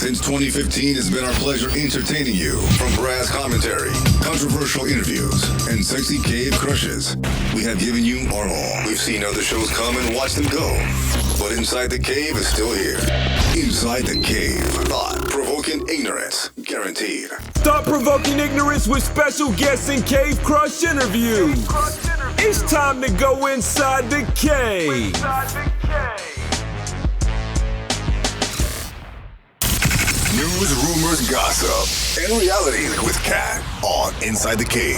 Since 2015, it's been our pleasure entertaining you. From brass commentary, controversial interviews, and sexy cave crushes, we have given you our all. We've seen other shows come and watched them go. But Inside the Cave is still here. Inside the Cave. Thought-provoking ignorance. Guaranteed. Thought-provoking ignorance with special guests and cave crush interviews. It's time to go inside the cave. News, rumors, gossip, and reality with Kat on Inside the Cave.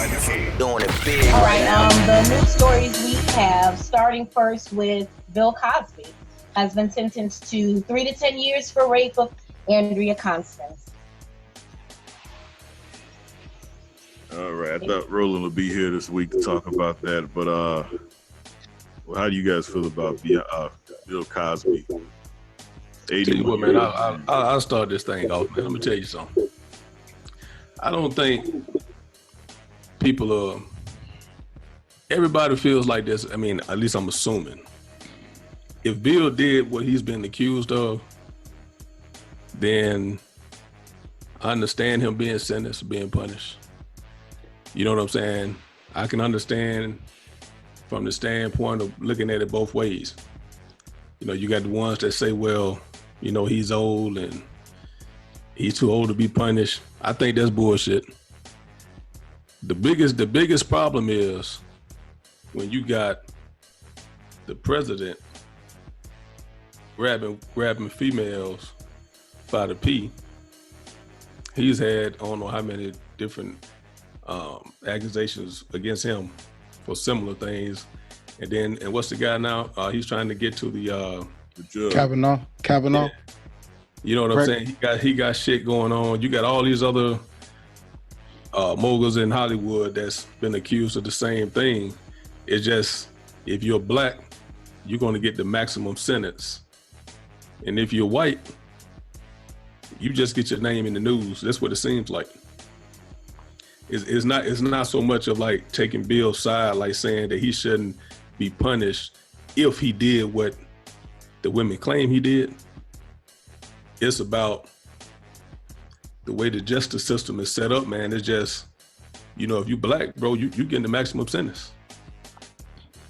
Doing it big. All right, the news stories we have, starting first with Bill Cosby, has been sentenced to 3 to 10 years for rape of Andrea Constance. All right, I thought Roland would be here this week to talk about that, but well, how do you guys feel about Bill Cosby? Tell you what, man, I'll start this thing off, man. Let me tell you something. I don't think people everybody feels like this. I mean, at least I'm assuming. If Bill did what he's been accused of, then I understand him being sentenced, being punished. You know what I'm saying? I can understand from the standpoint of looking at it both ways. You know, you got the ones that say, well, you know, he's old and he's too old to be punished. I think that's bullshit. The biggest problem is when you got the president grabbing females by the pee. He's had, I don't know how many different accusations against him for similar things. And what's the guy now? He's trying to get to the judge. Kavanaugh. Yeah. You know what I'm saying? He got shit going on. You got all these other moguls in Hollywood that's been accused of the same thing. It's just, if you're black, you're going to get the maximum sentence. And if you're white, you just get your name in the news. That's what it seems like. It's not so much of like taking Bill's side, like saying that he shouldn't be punished if he did what the women claim he did. It's about the way the justice system is set up, man. It's just, you know, if you black, bro, you getting the maximum sentence.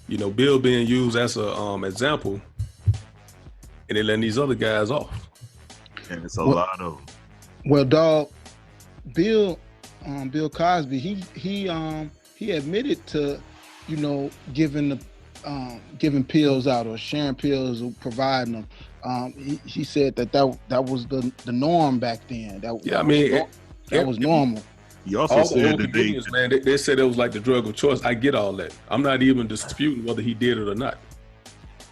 You know, Bill being used as a example, and they letting these other guys off. And it's a lot of them. Well, dog, Bill Cosby, he admitted to, you know, giving pills out or sharing pills or providing them. He said that was the norm back then. That was normal. He also said that they said it was like the drug of choice. I get all that. I'm not even disputing whether he did it or not.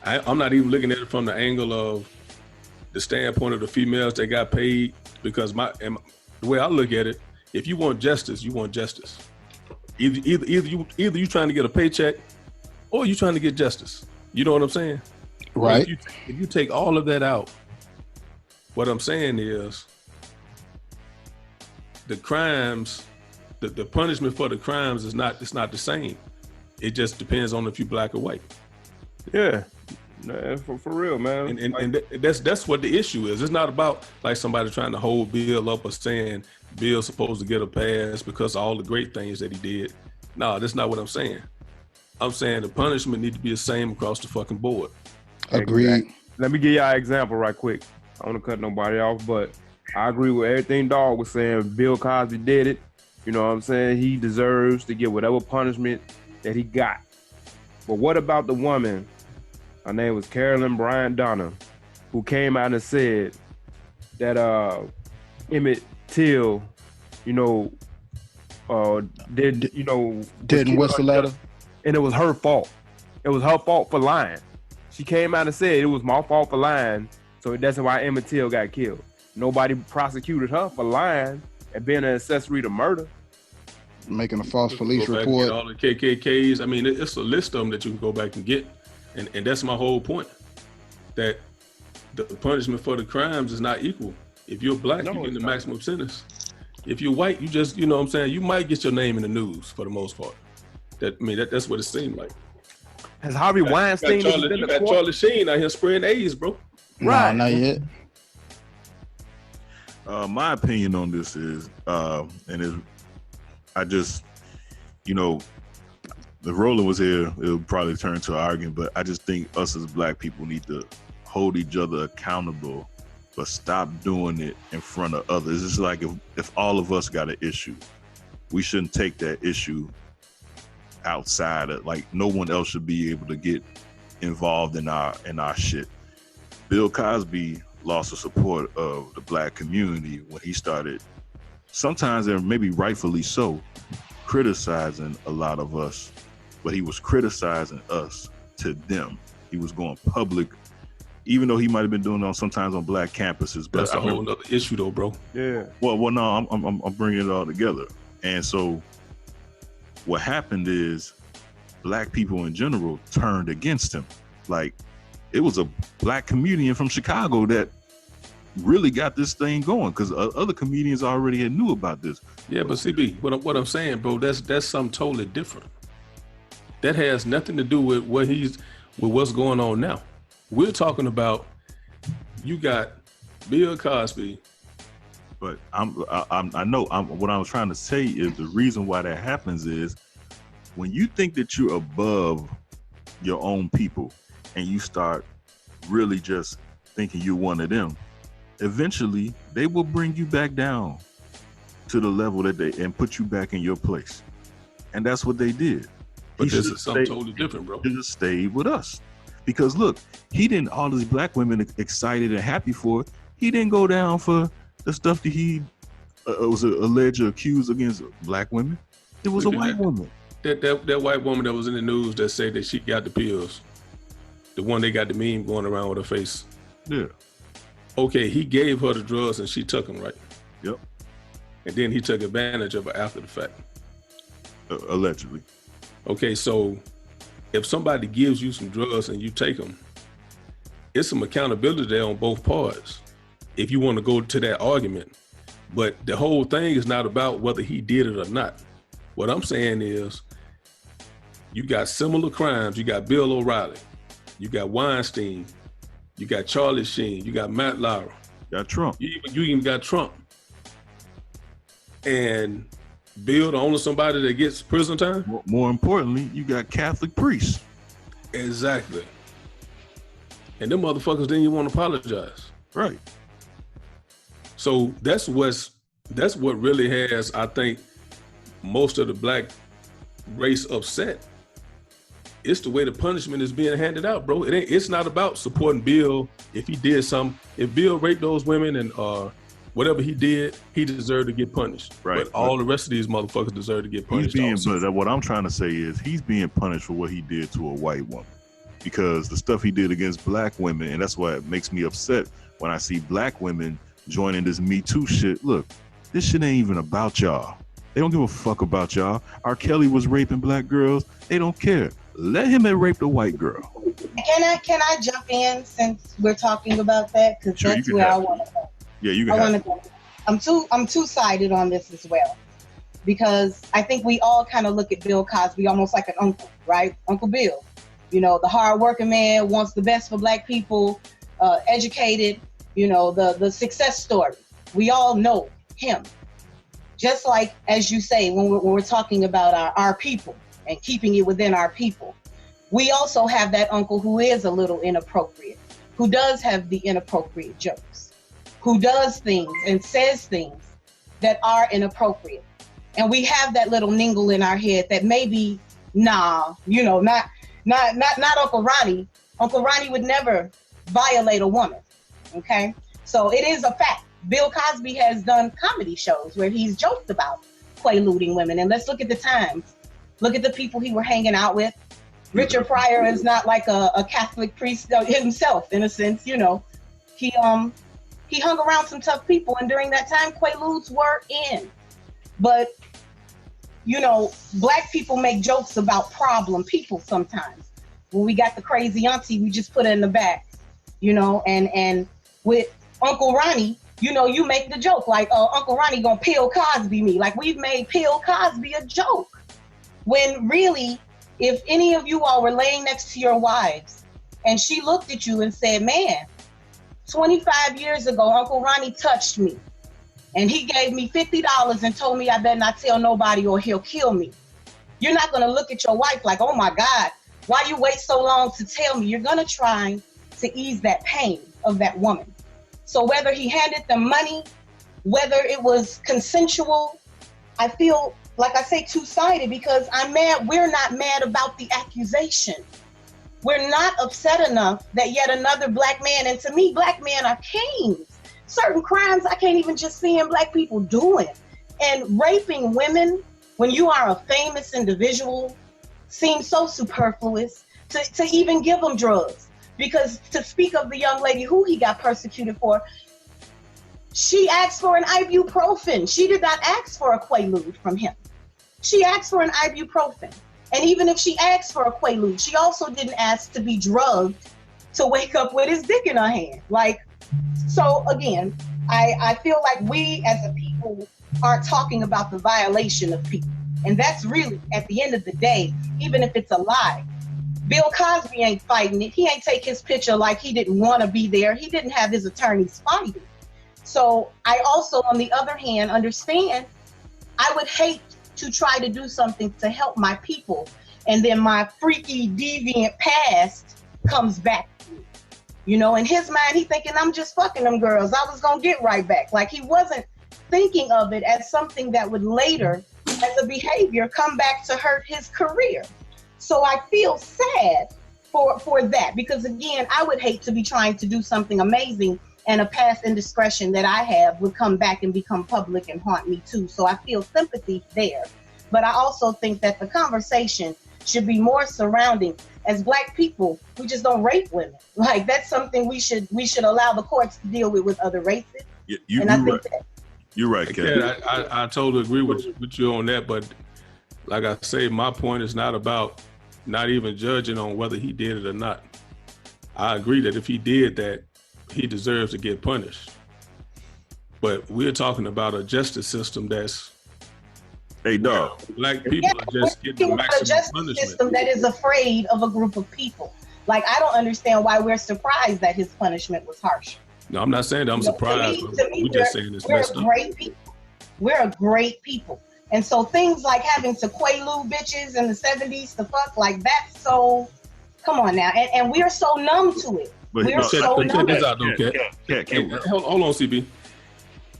I'm not even looking at it from the angle of the standpoint of the females that got paid, because the way I look at it, if you want justice, you want justice. Either you trying to get a paycheck or you trying to get justice. You know what I'm saying? Right. If you take all of that out, what I'm saying is the crimes, the punishment for the crimes it's not the same. It just depends on if you black or white. Yeah. For real, man. And that's what the issue is. It's not about like somebody trying to hold Bill up or saying Bill's supposed to get a pass because of all the great things that he did. No, that's not what I'm saying. I'm saying the punishment need to be the same across the fucking board. Agreed. Exactly. Let me give y'all an example right quick. I don't want to cut nobody off, but I agree with everything Dog was saying. Bill Cosby did it. You know what I'm saying? He deserves to get whatever punishment that he got. But what about the woman? Her name was Carolyn Bryant Donner, who came out and said that Emmett Till, didn't whistle at her, and it was her fault. It was her fault for lying. She came out and said it was my fault for lying, so that's why Emmett Till got killed. Nobody prosecuted her for lying and being an accessory to murder. Making a false police report. All the KKKs. I mean, it's a list of them that you can go back and get. And that's my whole point, that the punishment for the crimes is not equal. If you're black, you get the maximum sentence. If you're white, you just, you know what I'm saying, you might get your name in the news for the most part. That's what it seemed like. Has Harvey Weinstein you got Charlie Sheen out here spraying AIDS, bro. Right. No, not yet. My opinion on this is, I just, you know, if Roland was here, it would probably turn to an argument, but I just think us as black people need to hold each other accountable, but stop doing it in front of others. It's like if all of us got an issue, we shouldn't take that issue outside of, like, no one else should be able to get involved in our shit. Bill Cosby lost the support of the black community when he started, sometimes, and maybe rightfully so, criticizing a lot of us, but he was criticizing us to them. He was going public, even though he might have been doing it sometimes on black campuses. But that's a whole other issue, though, bro. Yeah. Well, no, I'm bringing it all together. And so, what happened is, black people in general turned against him. Like, it was a black comedian from Chicago that really got this thing going, because other comedians already had knew about this. Yeah, but CB, what I'm saying, bro, that's something totally different. That has nothing to do with what's going on now. We're talking about, you got Bill Cosby. But I know what I was trying to say is, the reason why that happens is, when you think that you're above your own people and you start really just thinking you're one of them, eventually they will bring you back down to the level and put you back in your place. And that's what they did. But this is something totally different, bro. He just stayed with us. Because look, he didn't, all these black women excited and happy for it, he didn't go down for the stuff that he was alleged or accused against black women. It was a white woman. That white woman that was in the news that said that she got the pills, the one they got the meme going around with her face. Yeah. Okay, he gave her the drugs and she took them, right? Yep. And then he took advantage of her after the fact. Allegedly. Okay, so if somebody gives you some drugs and you take them, it's some accountability there on both parts, if you want to go to that argument. But the whole thing is not about whether he did it or not. What I'm saying is, you got similar crimes. You got Bill O'Reilly, you got Weinstein, you got Charlie Sheen, you got Matt Lauer, you got Trump. You even got Trump. And Bill, the only somebody that gets prison time? More importantly, you got Catholic priests. Exactly. And them motherfuckers didn't even want to apologize. Right. So that's what really has, I think, most of the black race upset. It's the way the punishment is being handed out, bro. It's not about supporting Bill if he did something. If Bill raped those women and whatever he did, he deserved to get punished. Right. But all the rest of these motherfuckers deserve to get punished. But what I'm trying to say is, he's being punished for what he did to a white woman, because the stuff he did against black women, and that's why it makes me upset when I see black women joining this Me Too shit. Look, this shit ain't even about y'all. They don't give a fuck about y'all. R. Kelly was raping black girls. They don't care. Let him have raped a white girl. Can I jump in since we're talking about that? Because sure, that's where I want to go. Yeah, you can. I want to go. I'm two-sided on this as well, because I think we all kind of look at Bill Cosby almost like an uncle, right? Uncle Bill, the hard-working man, wants the best for black people, educated, the success story. We all know him. Just like, as you say, when we're talking about our people and keeping it within our people, we also have that uncle who is a little inappropriate, who does have the inappropriate jokes, who does things and says things that are inappropriate. And we have that little ningle in our head that maybe, not Uncle Ronnie. Uncle Ronnie would never violate a woman, okay? So it is a fact. Bill Cosby has done comedy shows where he's joked about quaaluding women. And let's look at the times. Look at the people he were hanging out with. Richard Pryor is not like a Catholic priest himself, in a sense, He hung around some tough people, and during that time, quaaludes were in. But, black people make jokes about problem people sometimes. When we got the crazy auntie, we just put her in the back, and with Uncle Ronnie, you make the joke like, Uncle Ronnie gonna Bill Cosby me. Like, we've made Bill Cosby a joke. When really, if any of you all were laying next to your wives and she looked at you and said, man, 25 years ago, Uncle Ronnie touched me. and he gave me $50 and told me I better not tell nobody or he'll kill me. You're not going to look at your wife like, oh my God, why you wait so long to tell me? You're going to try to ease that pain of that woman. So whether he handed them money, whether it was consensual, I feel, like I say, two-sided, because I'm mad. We're not mad about the accusation. We're not upset enough that yet another black man, and to me, black men are kings. Certain crimes I can't even just see in black people doing. And raping women when you are a famous individual seems so superfluous to even give them drugs. Because to speak of the young lady who he got persecuted for, she asked for an ibuprofen. She did not ask for a Quaalude from him. She asked for an ibuprofen. And even if she asked for a Quaalude, she also didn't ask to be drugged to wake up with his dick in her hand. Like, so again, I feel like we as a people are talking about the violation of people. And that's really, at the end of the day, even if it's a lie, Bill Cosby ain't fighting it. He ain't take his picture like he didn't want to be there. He didn't have his attorneys fighting. So I also, on the other hand, understand I would hate to try to do something to help my people, and then my freaky, deviant past comes back to me. You know, in his mind, he thinking, I'm just fucking them girls. I was going to get right back. Like, he wasn't thinking of it as something that would later, as a behavior, come back to hurt his career. So I feel sad for that, because again, I would hate to be trying to do something amazing and a past indiscretion that I have would come back and become public and haunt me too. So I feel sympathy there. But I also think that the conversation should be more surrounding, as black people, we just don't rape women. Like, that's something we should allow the courts to deal with other races. You're right, Kat. Yeah, I totally agree with you on that. But like I say, my point is not about not even judging on whether he did it or not. I agree that if he did that, he deserves to get punished. But we're talking about a justice system that's, hey, dog, black people are just getting the maximum a justice punishment. System that is afraid of a group of people. Like, I don't understand why we're surprised that his punishment was harsh. No, I'm not saying that I'm surprised. We're just saying it's messed up. Great people. We're a great people. And so things like having to Quaalude bitches in the 70s to fuck, like, that's so, come on now. And we're so numb to it. But we're so numb. Hold on, CB.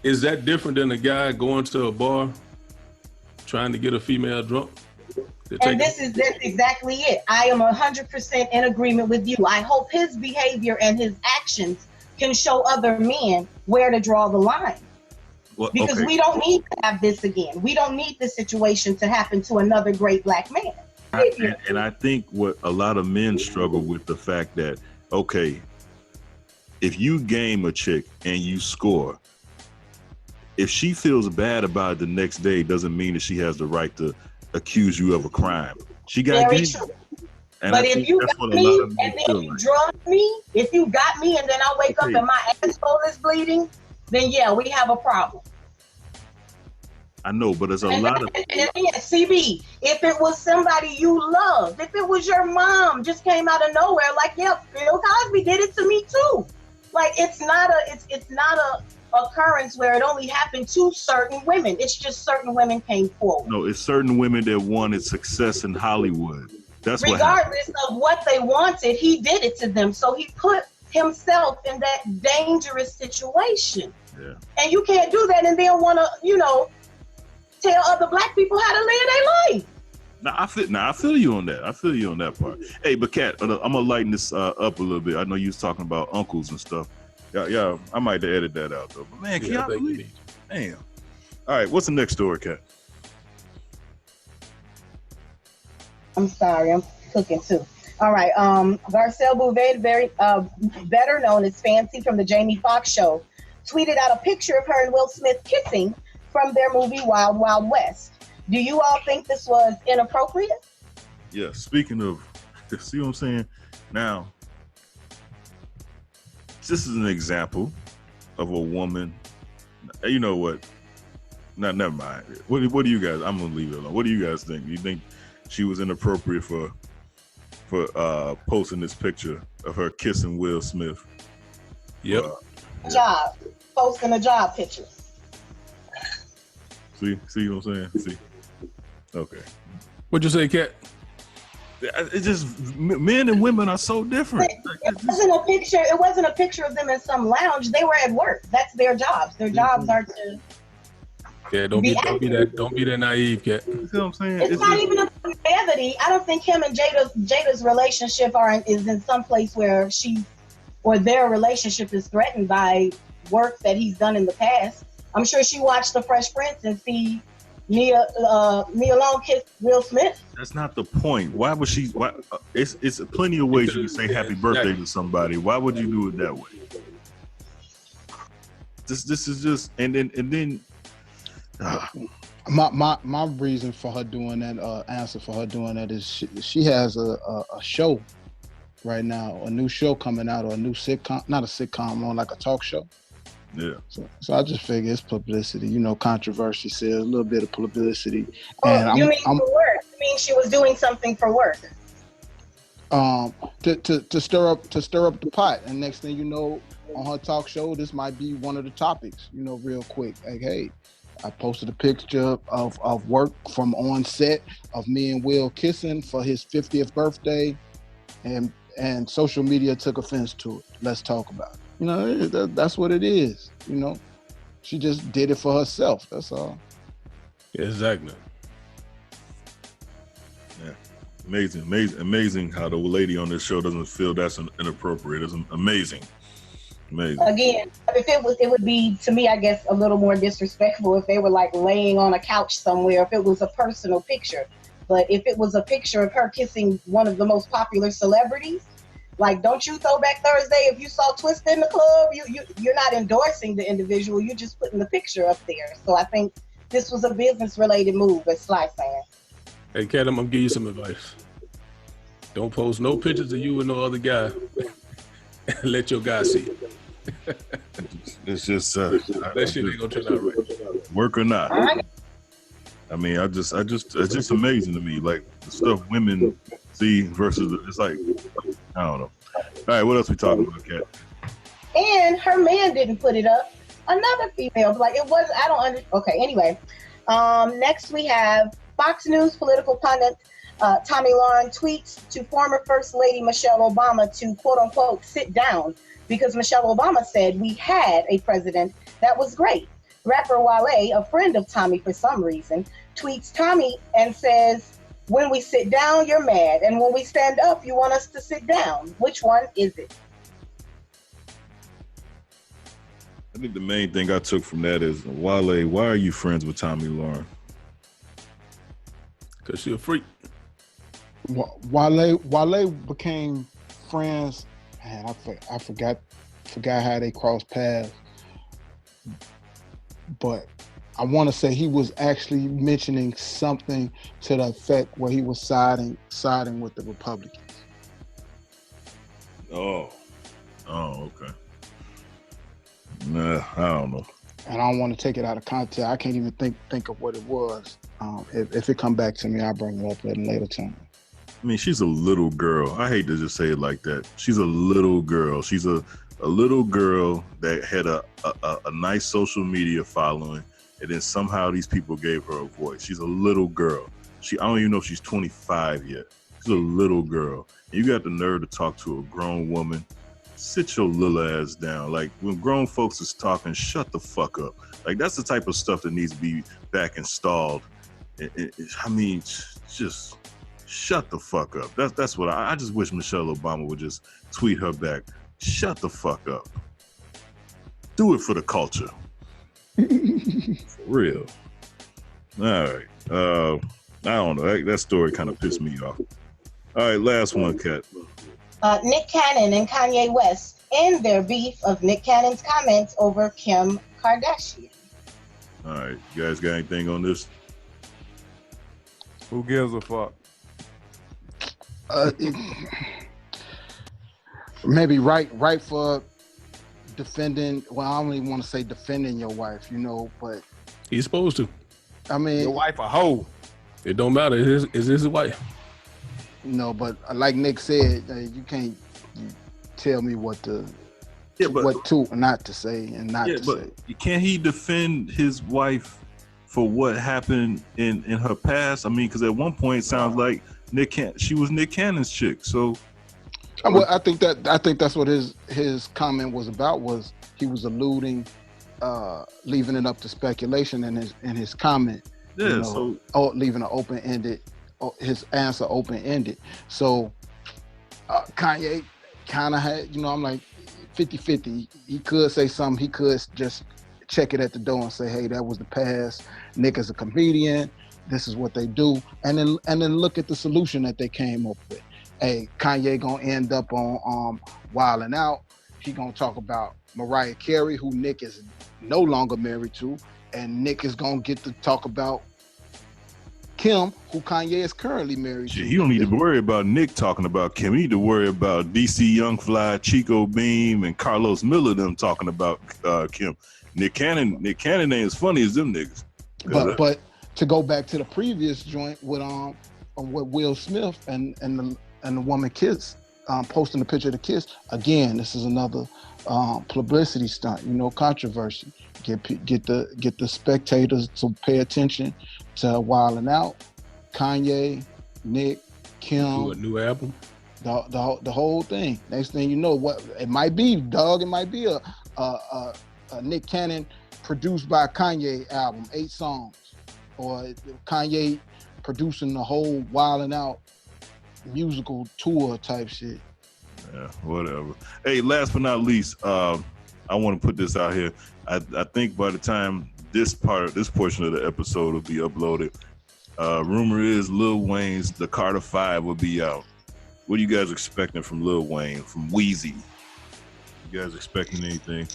Is that different than a guy going to a bar trying to get a female drunk? And that's exactly it. I am 100% in agreement with you. I hope his behavior and his actions can show other men where to draw the line. Well, because we don't need to have this again. We don't need this situation to happen to another great black man. And I think what a lot of men struggle with the fact that, okay, if you game a chick and you score, if she feels bad about it the next day, doesn't mean that she has the right to accuse you of a crime. She got very game. true. And but I if you got me and then you like. drug me, if you got me and then I wake up and my asshole is bleeding, then yeah, we have a problem. I know, but there's a lot of... And CB, if it was somebody you loved, if it was your mom, just came out of nowhere, like, yeah, Bill Cosby did it to me too. Like, it's not a occurrence where it only happened to certain women. It's just certain women came forward. No, it's certain women that wanted success in Hollywood. That's regardless of what they wanted, he did it to them. So he put himself in that dangerous situation. Yeah. And you can't do that and then want to, tell other black people how to live their life. I feel you on that. I feel you on that part. Hey, but Kat, I'm gonna lighten this up a little bit. I know you was talking about uncles and stuff. Yeah, I might have to edit that out though. But man, can y'all believe it? Damn. All right, what's the next story, Kat? I'm sorry, I'm cooking too. All right, Garcelle Beauvais, very better known as Fancy from the Jamie Foxx show, tweeted out a picture of her and Will Smith kissing from their movie Wild Wild West. Do you all think this was inappropriate? Yeah, speaking of, see what I'm saying? Now, this is an example of a woman. You know what? No, never mind. What do you guys, I'm gonna leave it alone. What do you guys think? You think she was inappropriate for posting this picture of her kissing Will Smith? Yep. Posting a job picture. See what I'm saying? See. Okay. What'd you say, Kat? It's just men and women are so different. It wasn't a picture. It wasn't a picture of them in some lounge. They were at work. That's their jobs. Their jobs are to. Yeah, don't be that naive, Kat. You see what I'm saying? It's not even a naivety. I don't think him and Jada's relationship is in some place where their relationship is threatened by work that he's done in the past. I'm sure she watched The Fresh Prince and see Nia Long kiss Will Smith. That's not the point. Why would she? It's plenty of ways you can say happy birthday to somebody. Why would you do it that way? This is just and then. My reason for her doing that answer for her doing that is she has a show right now, a new show coming out, or a new sitcom, not a sitcom, more like a talk show. Yeah. So I just figure it's publicity, controversy sells, a little bit of publicity. And for work? You mean she was doing something for work? To stir up the pot, and next thing you know, on her talk show, this might be one of the topics. Real quick, like, hey, I posted a picture of work from on set of me and Will kissing for his 50th birthday, and social media took offense to it. Let's talk about it. That's what it is. She just did it for herself. That's all. Yeah, exactly. Yeah, amazing how the lady on this show doesn't feel that's inappropriate. It's amazing. Again, it would be, to me, I guess, a little more disrespectful if they were like laying on a couch somewhere, if it was a personal picture. But if it was a picture of her kissing one of the most popular celebrities, like, don't you Throwback Thursday, if you saw Twist in the club, you're not endorsing the individual, you're just putting the picture up there. So I think this was a business-related move, as Sly saying. Hey, Kat, I'm going to give you some advice. Don't post no pictures of you and no other guy. Let your guy see it. It's just that shit ain't gonna turn out right. Work or not. I mean, it's just amazing to me, like the stuff women see versus it's like, I don't know. All right, what else we talking about, Kat? And her man didn't put it up. Another female, like it was. I don't Okay, anyway. Next we have Fox News political pundit Tomi Lahren tweets to former First Lady Michelle Obama to quote unquote sit down, because Michelle Obama said we had a president that was great. Rapper Wale, a friend of Tomi for some reason, tweets Tomi and says, when we sit down, you're mad. And when we stand up, you want us to sit down. Which one is it? I think the main thing I took from that is, Wale, why are you friends with Tomi Lahren? Because she's a freak. Wale became friends. Man, I forgot how they crossed paths. But I want to say he was actually mentioning something to the effect where he was siding with the Republicans. Oh, okay. Nah, I don't know. And I don't want to take it out of context. I can't even think of what it was. If it come back to me, I'll bring it up at a later time. I mean, she's a little girl. I hate to just say it like that. She's a little girl. She's a little girl that had a nice social media following, and then somehow these people gave her a voice. She's a little girl. I don't even know if she's 25 yet. She's a little girl. And you got the nerve to talk to a grown woman. Sit your little ass down. Like, when grown folks is talking, shut the fuck up. Like, that's the type of stuff that needs to be back installed. I mean, just shut the fuck up. That's what I just wish Michelle Obama would just tweet her back. Shut the fuck up. Do it for the culture. For real. All right. I don't know. That story kind of pissed me off. All right, last one, Kat. Nick Cannon and Kanye West end their beef of Nick Cannon's comments over Kim Kardashian. All right, you guys got anything on this? Who gives a fuck? Maybe right for defending. Well, I don't even want to say defending your wife, but he's supposed to. I mean, Your wife a hoe. It don't matter. It's his wife. No, but like Nick said, you can't tell me what to and not to say and not to say. But can't he defend his wife for what happened in her past? I mean, because at one point it sounds like she was Nick Cannon's chick. So, well, I think that's what his comment was about. Was he was alluding, leaving it up to speculation in his comment. Yeah. Leaving his answer open-ended. So Kanye kind of had, I'm like 50-50. He could say something. He could just check it at the door and say, hey, that was the past. Nick is a comedian. This is what they do. And then look at the solution that they came up with. Hey, Kanye gonna end up on Wildin' Out. He gonna talk about Mariah Carey, who Nick is no longer married to. And Nick is gonna get to talk about Kim, who Kanye is currently married to. He don't need to worry about Nick talking about Kim. He need to worry about DC Young Fly, Chico Beam, and Carlos Miller them talking about Kim. Nick Cannon ain't as funny as them niggas. But to go back to the previous joint with Will Smith and the woman kiss, posting the picture of the kiss. Again, this is another publicity stunt. Controversy. Get the spectators to pay attention to Wildin' Out, Kanye, Nick, Kim. Do a new album. The whole thing. Next thing you know, what it might be, dog. It might be a Nick Cannon produced by Kanye album, 8 songs, or Kanye producing the whole Wildin' Out musical tour type shit. Yeah, whatever. Hey, last but not least, I want to put this out here. I think by the time this portion of the episode will be uploaded, rumor is Lil Wayne's The Carter 5 will be out. What are you guys expecting from Lil Wayne, from Weezy? You guys expecting anything?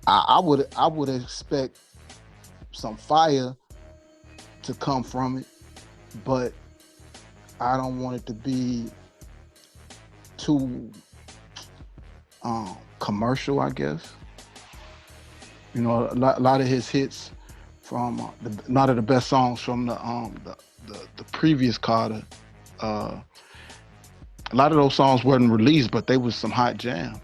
I would expect some fire to come from it, but I don't want it to be too commercial, I guess. A lot of his hits from a lot of the best songs from the previous Carter. A lot of those songs weren't released, but they was some hot jams.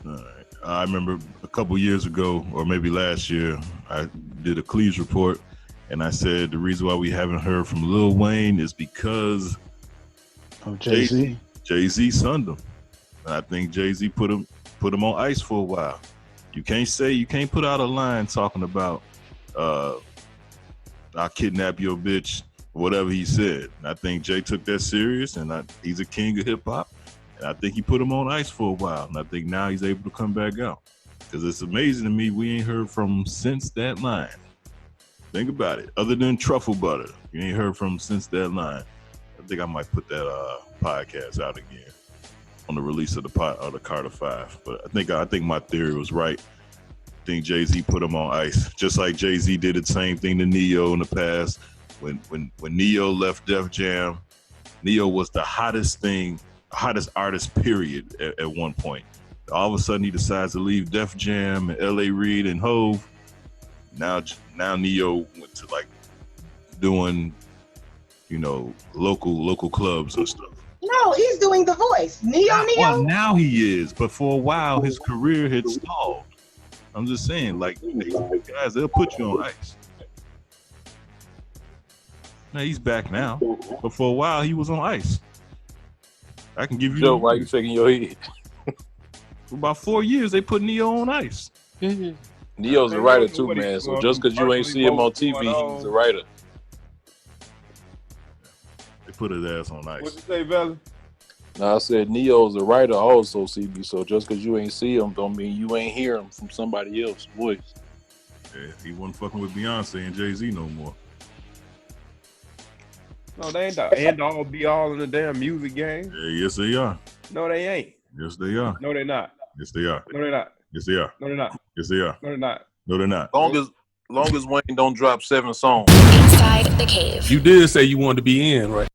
All right. I remember a couple years ago, or maybe last year, I did a Cleves report, and I said the reason why we haven't heard from Lil Wayne is because Jay-Z. Jay-Z sunned him. I think Jay-Z put him on ice for a while. You can't put out a line talking about I'll kidnap your bitch, whatever he said. And I think Jay took that serious, and he's a king of hip hop. And I think he put him on ice for a while, and I think now he's able to come back out. Because it's amazing to me we ain't heard from him since that line. Think about it. Other than Truffle Butter, you ain't heard from him since that line. I think I might put that podcast out again on the release of the Carter 5. But I think my theory was right. I think Jay-Z put him on ice, just like Jay-Z did the same thing to Neo in the past. When Neo left Def Jam, Neo was the hottest artist, period, at one point. All of a sudden, he decides to leave Def Jam and L.A. Reid and Hove. Now Neo went to like doing, local clubs and stuff. No, he's doing The Voice. Neo. Well, now he is, but for a while his career had stalled. I'm just saying, like, guys, they'll put you on ice. Now he's back now, but for a while he was on ice. I can give you. Joe, why you shaking your head? For about 4 years, they put Neo on ice. Neo's a writer too, man. So just because you ain't see him on TV, he's a writer. They put his ass on ice. What you say, Valley? No, I said Neo's a writer also, CB. So just because you ain't see him don't mean you ain't hear him from somebody else's voice. Yeah, he wasn't fucking with Beyonce and Jay-Z no more. No, they ain't the end all be all in the damn music game. Yeah, yes they are. No, they ain't. Yes they are. No, they're not. Yes they are. No, they're not. Yes they are. No, they're not. Yes they are. No, they're not. No, they're not. Long as Wayne don't drop 7 songs. Inside the Cave. You did say you wanted to be in, right?